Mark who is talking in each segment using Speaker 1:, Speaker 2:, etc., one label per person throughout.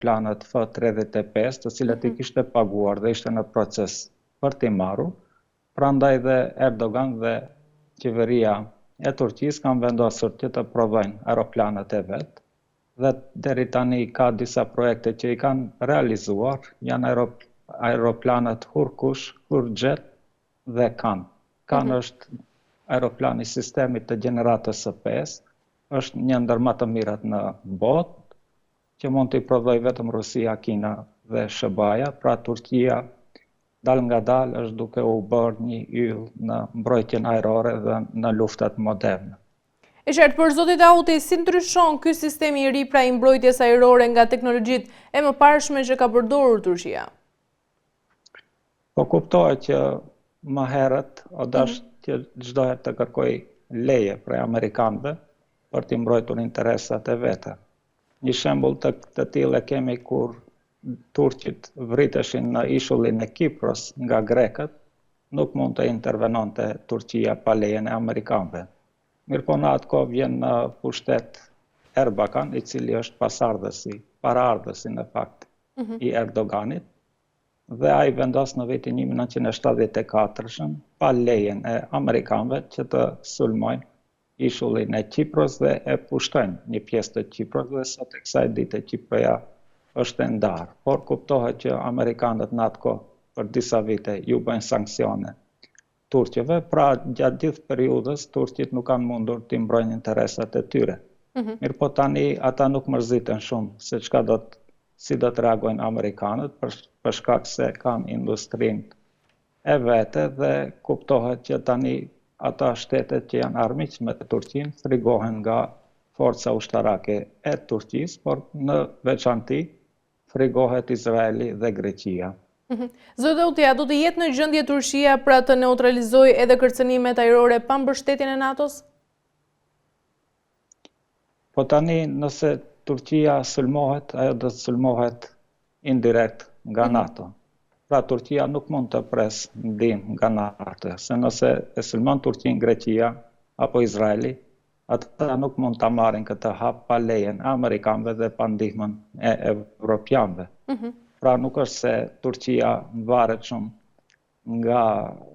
Speaker 1: aeroplanët F-35, të cilat i kishte paguar dhe ishte në proces për t'i marrë. Prandaj dhe Erdogan dhe qeveria e Turqisë kanë vendosur që të prodhojnë aeroplanët e vetë, dhe deri tani ka disa projekte që i kanë realizuar, janë aeroplanët Hurkush, Hurjet dhe Kan. Kan është aeroplani sistemit të gjeneratës së 5, është një ndër më të mirat në botë, që mund t'i prodhoj vetëm Rusia, Kina dhe SBA-ja, pra Turqia dal nga dal është duke u bërë një yll në mbrojtjen ajrore dhe në luftat moderne.
Speaker 2: E qartë, për zotit Auti, si ndryshon ky sistemi i ri pra i mbrojtjes ajrore nga teknologjitë e mëparshme që ka përdorur Turqia?
Speaker 1: Po kuptohet që më herët o dash që çdo herë të kërkoj leje prej amerikanëve për t'i mbrojtur interesat e veta. Një shembull të tillë kemi kur turqit vriteshin në ishullin e Kipros nga grekët, nuk mund të intervenonte Turqia pa lejen e amerikanëve. Mirëpo në atë kohë vjen në pushtet Erbakan, i cili është paraardhësi në fakt i Erdoganit, dhe ai vendos në vitin 1974 pa lejen e amerikanëve që të sulmojnë ishullin e Kipros dhe e pushtojnë një pjesë të Kipros, dhe sot e kësaj dite Kiproja është e ndarë. Por kuptohet që amerikanët në atë kohë për disa vite ju bëjnë sanksione turqëve, pra gjatë gjithë periudhës turqit nuk kanë mundur t'i mbrojnë interesat e tyre. Mirëpo tani ata nuk mërziten shumë se si do të reagojnë amerikanët, për shkak se kanë industrinë e vete dhe kuptohet që tani ata shtetet që janë armiqme të Turqinë frigohen nga forca ushtarake e Turqisë, por në veçanti frigohet Izraeli dhe Greqia.
Speaker 2: Zotë Auti, do të jetë në gjendje Turqia pra të neutralizojë edhe kërcënimet ajrore pa mbështetjen e NATO-s?
Speaker 1: Po tani nëse Turqia sulmohet, ajo do të sulmohet indirekt nga NATO. Pra Turqia nuk mund të pres ndihmë nga NATO, se nëse e sulmon Turqinë Greqia apo Izraeli, ata nuk mund ta marrin këtë hap pa lejen e amerikanëve dhe pa ndihmën e evropianëve. Pra nuk është se Turqia varet shumë nga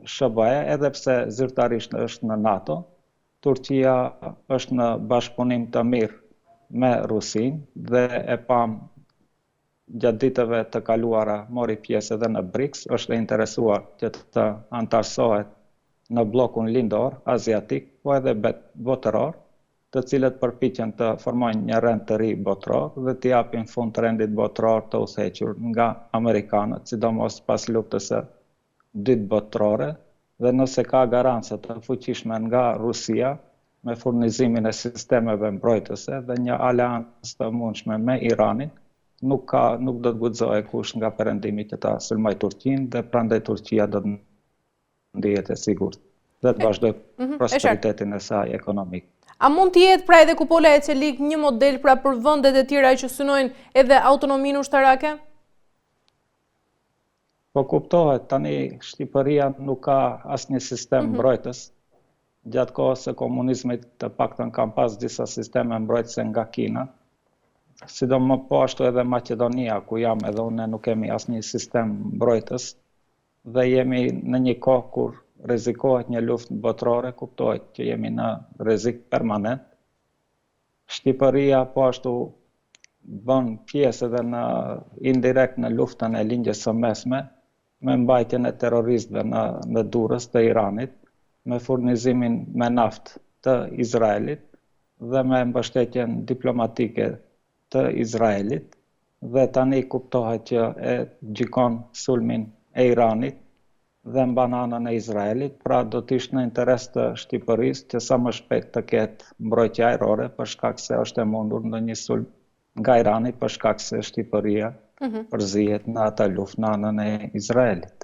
Speaker 1: SBA, edhe pse zyrtarisht është në NATO, Turqia është në bashkëpunim të mirë me Rusinë dhe e pam gjatë ditëve të kaluara mori pjesë edhe në BRICS, është e interesuar që të antarësohet në bllokun lindor aziatik, po edhe botëror, të cilët përpiqen të formojnë një rend të ri botëror dhe t'i japin fund trendit botëror të udhëhequr nga amerikanët, sidomos pas luftës së dytë botërore, dhe nëse ka garanca të fuqishme nga Rusia me furnizimin e sistemeve mbrojtëse dhe një aleancë të mundshme me Iranin, nuk do të guxohej kush nga perëndimi që ta sulmoj Turqinë, dhe prandaj Turqia do të ndihet e sigurt dhe të vazhdojë prosperitetin e saj ekonomik.
Speaker 2: A mund të jetë pra edhe kupola e Celik një model pra për vendet e tjera që synojnë edhe autonominë ushtarake?
Speaker 1: Po kuptohet, tani Shqipëria nuk ka asnjë sistem mbrojtës. Gjatë kohës së komunizmit të paktën kanë pas disa sisteme mbrojtëse nga Kina, sidomos po ashtu edhe Maqedonia, ku jam edhe unë, nuk kemi asnjë sistem mbrojtës dhe jemi në një kohë kur rrezikohet një luftë botërore, kuptohet që jemi në rrezik permanent. Shqipëria po ashtu bën pjesë edhe indirekt në luftën e lindjes së mesme, me mbajtjen e terroristëve në Durrës të Iranit, me furnizimin me naftë të Izraelit dhe me mbështetjen diplomatike të Izraelit, dhe tani kuptohet që e gjikon sulmin e Iranit dhe mban anën e Izraelit, pra do të ishte në interes të Shqipërisë që sa më shpejt të ketë mbrojtje ajrore, për shkak se është e mundur ndonjë sulm nga Irani, për shkak se Shqipëria përzihet në atë luftë në anën e Izraelit.